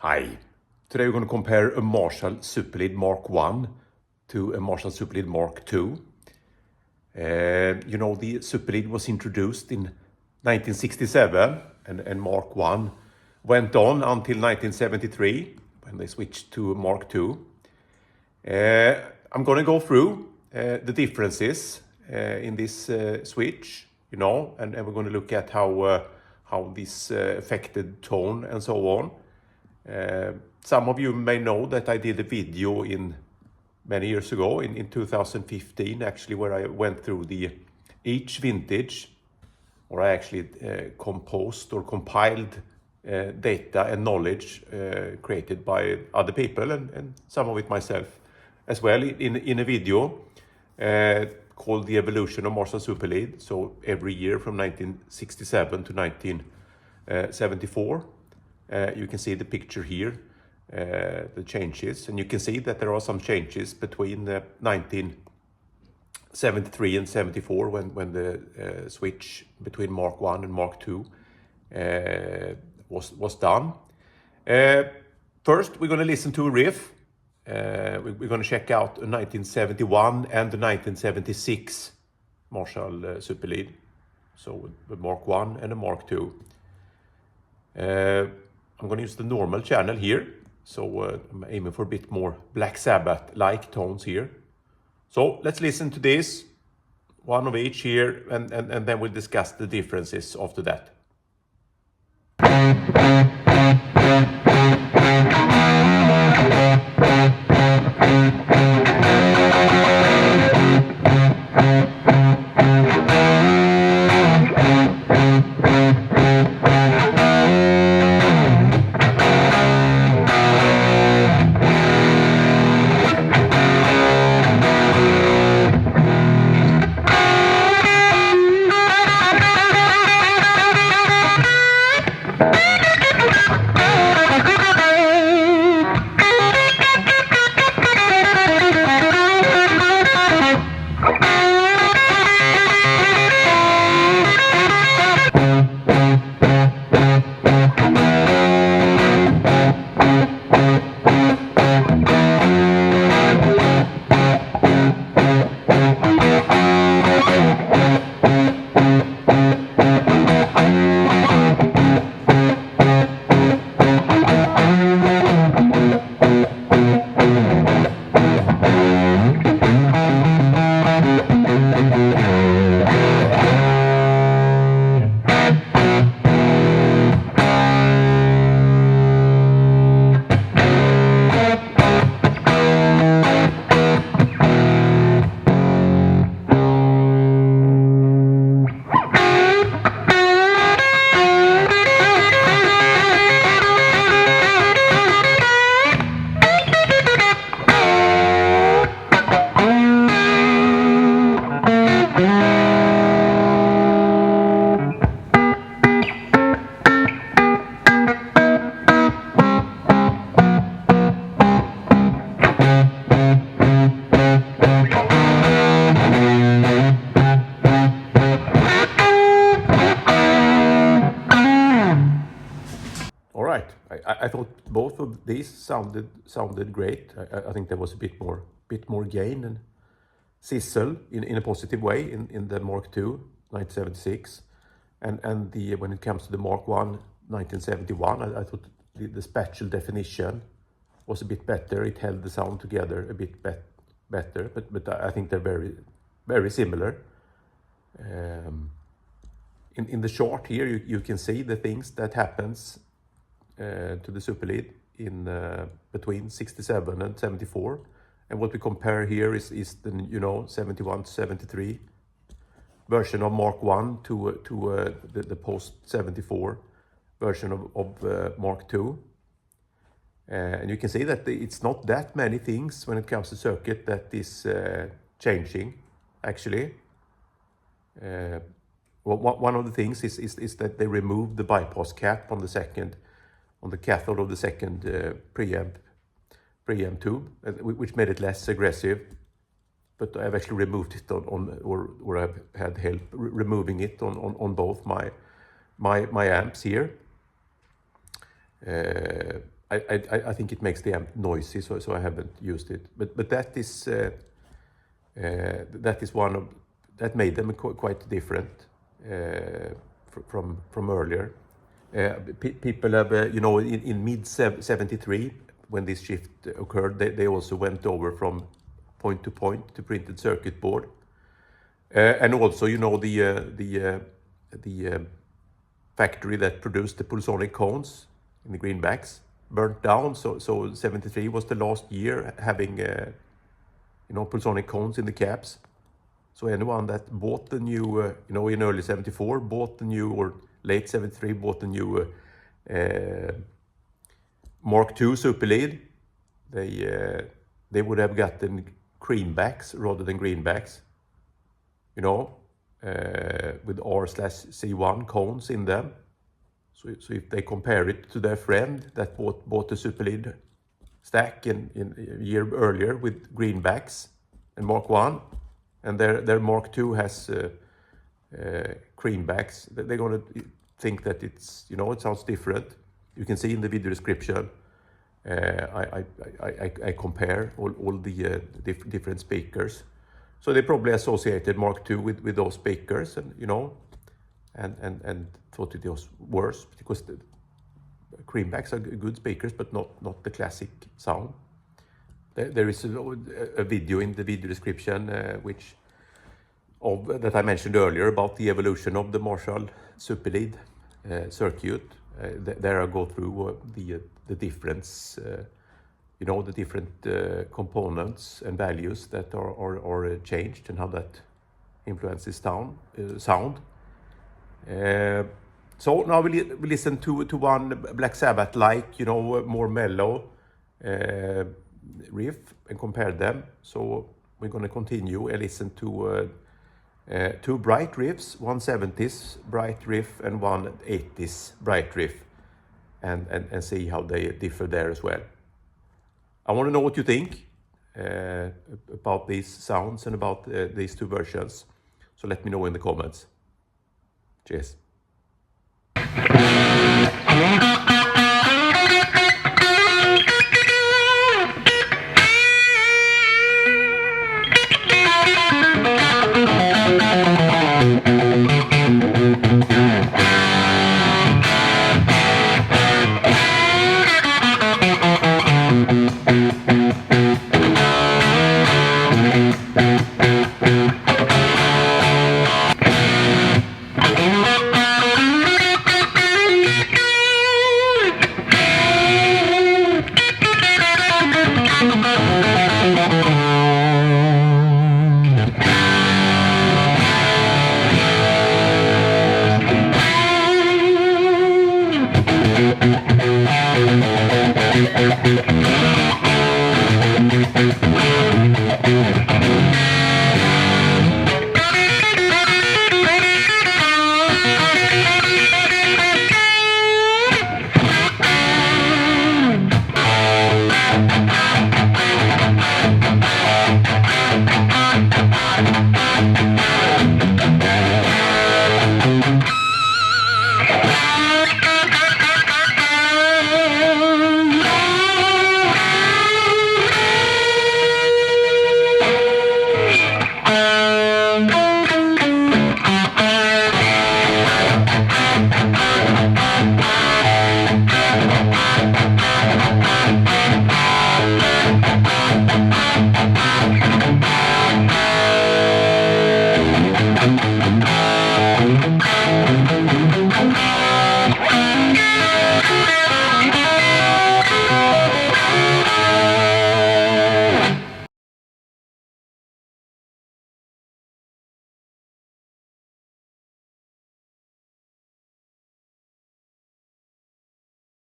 Hi. Today we're going to compare a Marshall Super Lead Mark I to a Marshall Super Lead Mark II. The Super Lead was introduced in 1967 and Mark I went on until 1973 when they switched to Mark II. I'm going to go through the differences in this switch, and we're going to look at how this affected tone and so on. Some of you may know that I did a video many years ago in 2015 actually, where I went through each vintage, or I actually composed or compiled data and knowledge created by other people and some of it myself as well in a video called The Evolution of Marshall Super Lead. So every year from 1967 to 1974. You can see the picture here, the changes, and you can see that there are some changes between 1973 and 74 when the switch between Mark I and Mark II was done. First, we're going to listen to a riff. We're going to check out a 1971 and the 1976 Marshall Super Lead. So the Mark I and the Mark II. I'm going to use the normal channel here, so I'm aiming for a bit more Black Sabbath-like tones here. So let's listen to this, one of each here, and then we'll discuss the differences after that. I thought both of these sounded great. I think there was a bit more gain and sizzle in a positive way in the Mark II 1976, and when it comes to the Mark I 1971, I thought the spatial definition was a bit better. It held the sound together a bit better, but I think they're very very similar. In the chart here, you can see the things that happens to the Super Lead in between 67 and 74, and what we compare here is the 71 to 73 version of Mark I to the post 74 version of Mark II, and you can see that it's not that many things when it comes to circuit that is changing actually. One of the things is that they removed the bypass cap on the cathode of the second preamp tube, which made it less aggressive. But I've actually removed it or I've had help removing it on both my amps here. I I think it makes the amp noisy, so I haven't used it. But that is one of that made them quite different from earlier. People have, in mid 73, when this shift occurred, they also went over from point to printed circuit board, and also, the factory that produced the pulsonic cones in the Greenbacks burnt down. So 73 was the last year having pulsonic cones in the cabs. So anyone that bought the new, in early 74, bought the new, or late 73, bought the new Mark II Super Lead, they would have gotten Creambacks rather than Greenbacks, with R/C1 cones in them. So if they compare it to their friend that bought the Super Lead stack in a year earlier with Greenbacks and Mark I, and their Mark II has Creambacks, they're going to think that it's, it sounds different. You can see in the video description, I compare all the different speakers. So they probably associated Mark II with those speakers, and and thought it was worse because the Creambacks are good speakers, but not the classic sound. There is a video in the video description that I mentioned earlier about the evolution of the Marshall Super Lead circuit. There I go through the difference, the different components and values that are changed, and how that influences sound. So now we listen to one Black Sabbath-like, more mellow riff, and compare them. So we're going to continue and listen to two bright riffs, one 70s bright riff and one 80s bright riff, and see how they differ there as well. I want to know what you think about these sounds and about these two versions. So let me know in the comments. Cheers.